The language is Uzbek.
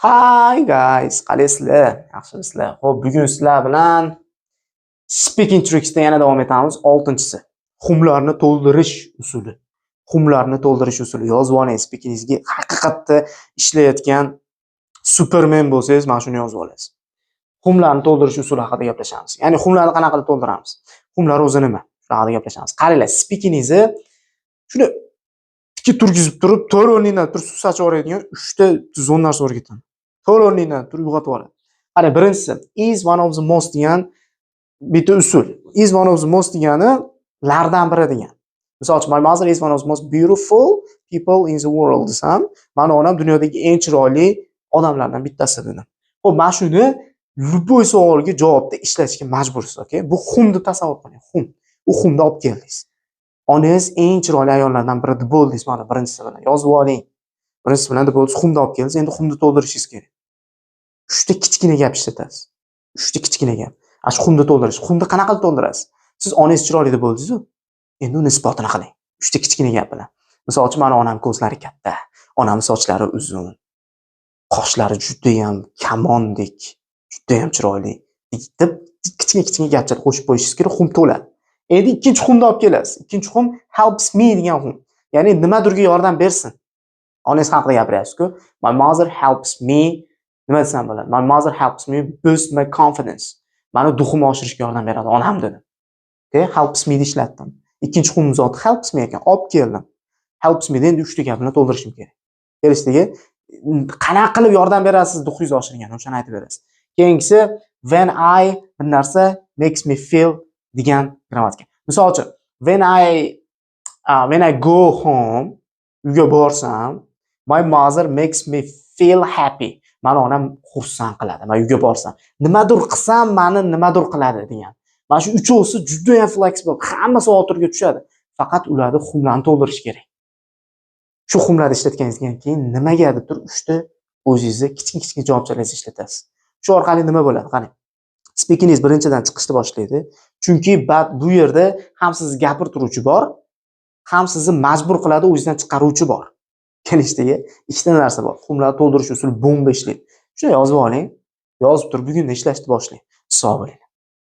Hi guys, qalaysizlar? Yaxshimisizlar? Xo'p, bugun sizlar bilan Speaking Tricks'da yana davom etamiz. 6-si. Xumlarni to'ldirish usuli. Xumlarni to'ldirish usuli. Yozib oling, speakingizga haqiqatda ishlayotgan Superman bo'lsangiz, mana shuni yozib olasiz. Xumlarni to'ldirish usuli haqida gaplashamiz. Ya'ni xumlarni qanaqa qilib to'ldiramiz? Xumlar o'zi nima? Shular haqida gaplashamiz. Qaranglar, speakingizni shuni ikki turgizib turib, to'rt o'rnidan turib suv sochib yuboradigan 3 ta zon narsa bor ekan. To'rt o'rnidan turib uyg'otib yuboradi. Qara, birinchisi is one of the most degan bitta usul. Is one of the most degani lardan biri degan. Misol uchun, my mother is one of the most beautiful people in the world desam, mani onam dunyodagi eng chiroyli odamlardan bittasi dedim. Xo'p, mana shuni любой savolga javobda ishlatishga majbursiz, okay? Bu xumni tasavvur qiling, xum. U xumni olib keldingiz. Onangiz eng chiroyli ayollardan biri deb bo'ldingiz, mana birinchisi bilan yozib oling. Birinchisi bilan deb bo'ldingiz, xumni olib keldingiz, endi xumni to'ldirishingiz kerak. 3 ta kichkina gap ishlatasiz. 3 ta kichkina gap. Ash xumni to'ldirish. Xumni qanaqa qilib to'ldirasiz? Siz onangiz chiroyli deb bo'ldingiz-ku. Endi uni isbotini qiling. 3 ta kichkina gap bilan. Misol uchun, mana onam ko'zlari katta, onam sochlari uzun, qoshlari juda ham kamondek, juda ham chiroyli deb kichkina gaplar qo'shib qo'yishingiz kerak, xum to'ladi. Endi ikkinchi xumni olib kelasiz. Ikkinchi xum helps me degan xum. Ya'ni nimadirga yordam bersin. Onangiz haqida gapiryapsiz-ku. My mother helps me. Nima desam bo'ladi? My mother helps me boost my confidence. Mani duximni oshirishga yordam beradi onam dedi. Okay, helps me ishlatdim. Ikkinchi xumni zot helps me ekan, olib keldim. Helps me endi 3 ta gap bilan to'ldirishim kerak. Kelishdagi qanaqa qilib yordam berasiz duxingizni oshirgani, o'shani aytib berasiz. Keyingisi when I bir narsa makes me feel degan grammatika. Misol uchun, when I go home, uyga borsam, my mother makes me feel happy. Mani onam xursand qiladi. Men uyga borsam, nimadir qilsam, meni nimadir qiladi degan. Mana shu uchovsi juda ham flexible, hamma savol turiga tushadi. Faqat ularni xumlarni to'ldirish kerak. Shu xumlarni ishlatganingizdan keyin nimaga deb turib 3 ta o'zingizni kichik javobchalarni ishlatasiz. Shu orqali nima bo'ladi? Qani. Speakingiz birinchidan chiqishni boshlaydi. Chunki bu yerda ham sizni gapirtiruvchi bor, ham sizni majbur qiladi o'zingizdan chiqaruvchi bor. Kelishdagi ikkita narsa bor. Xumlarni to'ldirish usuli bomba ishlaydi. Shuni yozib oling. Yozib turib bugundan ishlashni boshlang. Sog' bo'ling.